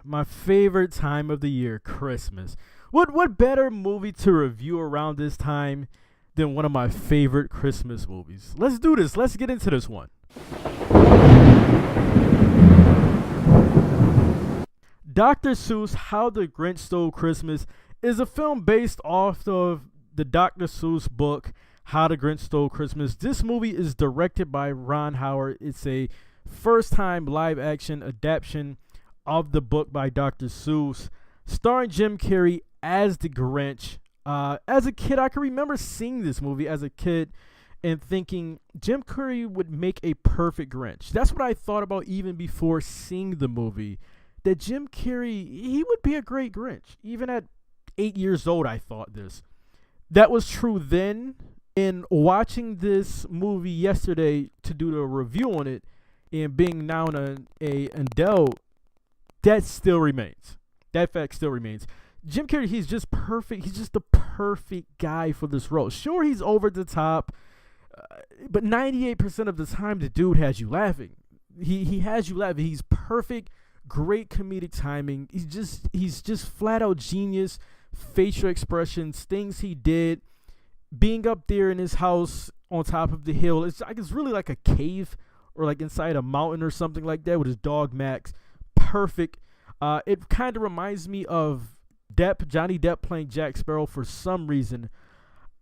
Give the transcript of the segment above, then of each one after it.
My favorite time of the year, Christmas. What better movie to review around this time than one of my favorite Christmas movies? Let's do this. Let's get into this one. Dr. Seuss' How the Grinch Stole Christmas is a film based off of the Dr. Seuss book, How the Grinch Stole Christmas. This movie is directed by Ron Howard. It's a first-time live-action adaptation of the book by Dr. Seuss, starring Jim Carrey as the Grinch. As a kid, I can remember seeing this movie as a kid and thinking Jim Carrey would make a perfect Grinch. That's what I thought about even before seeing the movie, that Jim Carrey, he would be a great Grinch. Even at 8 years old, I thought this. That was true then. In watching this movie yesterday to do the review on it, and being now an adult, that still remains. That fact still remains. Jim Carrey, he's just perfect. He's just the perfect guy for this role. Sure, he's over the top, but 98% of the time, the dude has you laughing. He has you laughing. He's perfect, great comedic timing. He's just flat out genius. Facial expressions, things he did, being up there in his house on top of the hill. It's really like a cave or like inside a mountain or something like that with his dog Max. Perfect. It kind of reminds me of Johnny Depp playing Jack Sparrow for some reason.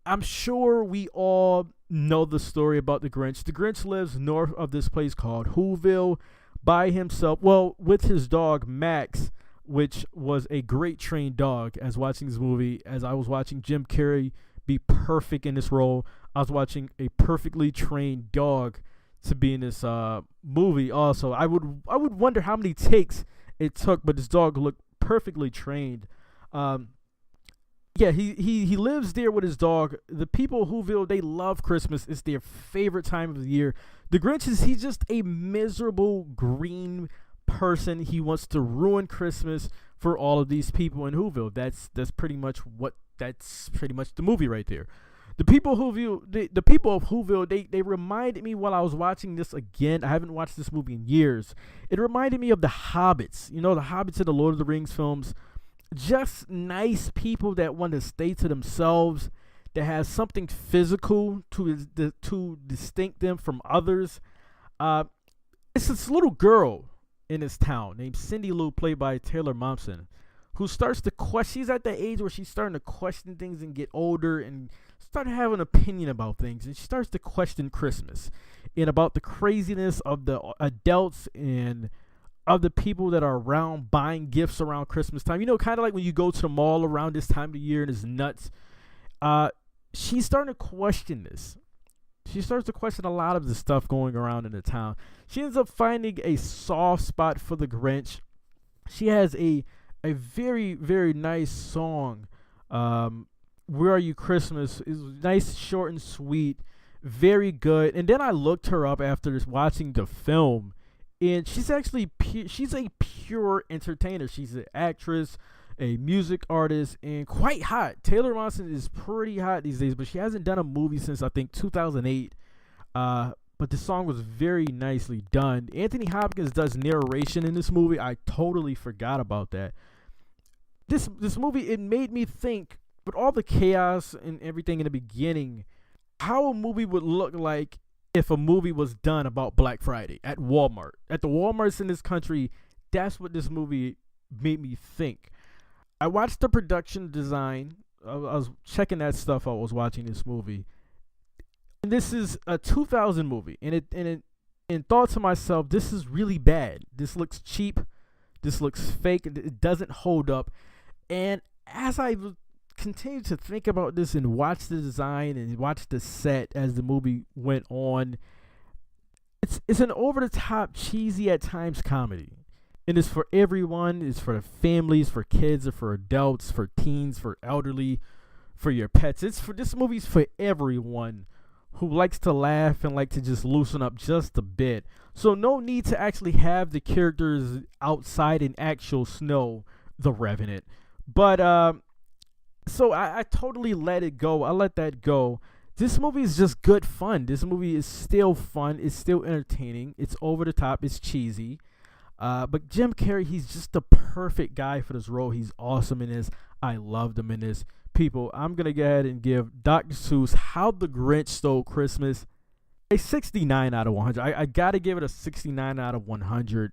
I'm sure we all know the story about the Grinch. The Grinch lives north of this place called Whoville by himself. Well, with his dog Max, which was a great trained dog. As watching this movie, as I was watching Jim Carrey be perfect in this role, I was watching a perfectly trained dog to be in this movie. Also, I would wonder how many takes it took, but this dog looked perfectly trained. Yeah, he lives there with his dog. The people of Whoville, they love Christmas. It's their favorite time of the year. The Grinch he's just a miserable green person. He wants to ruin Christmas for all of these people in Whoville. That's pretty much the movie right there. The people of Whoville, they reminded me while I was watching this again. I haven't watched this movie in years. It reminded me of the Hobbits. You know, the Hobbits in the Lord of the Rings films. Just nice people that want to stay to themselves, that has something physical to distinct them from others. It's this little girl in this town named Cindy Lou, played by Taylor Momsen, who starts to question. She's at the age where she's starting to question things and get older and start having an opinion about things. And she starts to question Christmas and about the craziness of the adults and of the people that are around buying gifts around Christmas time. You know, kind of like when you go to the mall around this time of the year and it's nuts. She's starting to question this. She starts to question a lot of the stuff going around in the town. She ends up finding a soft spot for the Grinch. She has a very, very nice song. Where Are You Christmas? Is nice, short and sweet. Very good. And then I looked her up after watching the film. And she's actually she's a pure entertainer. She's an actress, a music artist, and quite hot. Taylor Momsen is pretty hot these days, but she hasn't done a movie since I think 2008. But the song was very nicely done. Anthony Hopkins does narration in this movie. I totally forgot about that. This movie, it made me think, with all the chaos and everything in the beginning, how a movie would look like if a movie was done about Black Friday at Walmart. At the Walmarts in this country, that's what this movie made me think. I watched the production design. I was checking that stuff while I was watching this movie. And this is a 2000 movie. And thought to myself, this is really bad. This looks cheap. This looks fake. It doesn't hold up. And as I continued to think about this and watch the design and watch the set as the movie went on, it's an over-the-top, cheesy at times comedy. And it's for everyone. It's for the families, for kids, or for adults, for teens, for elderly, for your pets. This movie's for everyone who likes to laugh and like to just loosen up just a bit. So no need to actually have the characters outside in actual snow, the Revenant. But so I totally let it go. I let that go. This movie is just good fun. This movie is still fun. It's still entertaining. It's over the top. It's cheesy. But Jim Carrey, he's just the perfect guy for this role. He's awesome in this. I loved him in this. People, I'm going to go ahead and give Dr. Seuss How the Grinch Stole Christmas a 69 out of 100. I got to give it a 69 out of 100.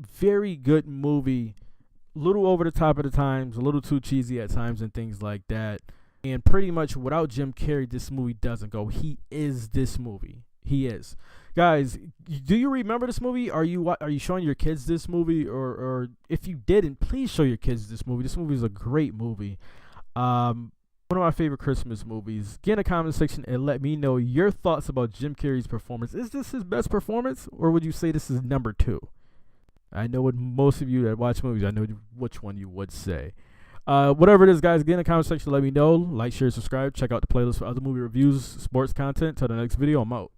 Very good movie. Little over the top at the times, a little too cheesy at times and things like that. And pretty much without Jim Carrey, this movie doesn't go. He is this movie. He is. Guys, do you remember this movie? Are you showing your kids this movie? Or if you didn't, please show your kids this movie. This movie is a great movie. One of my favorite Christmas movies. Get in the comment section and let me know your thoughts about Jim Carrey's performance. Is this his best performance, or would you say this is number 2? I know what most of you that watch movies, I know which one you would say. Whatever it is, guys, get in the comment section. Let me know. Like, share, subscribe. Check out the playlist for other movie reviews, sports content. Till the next video, I'm out.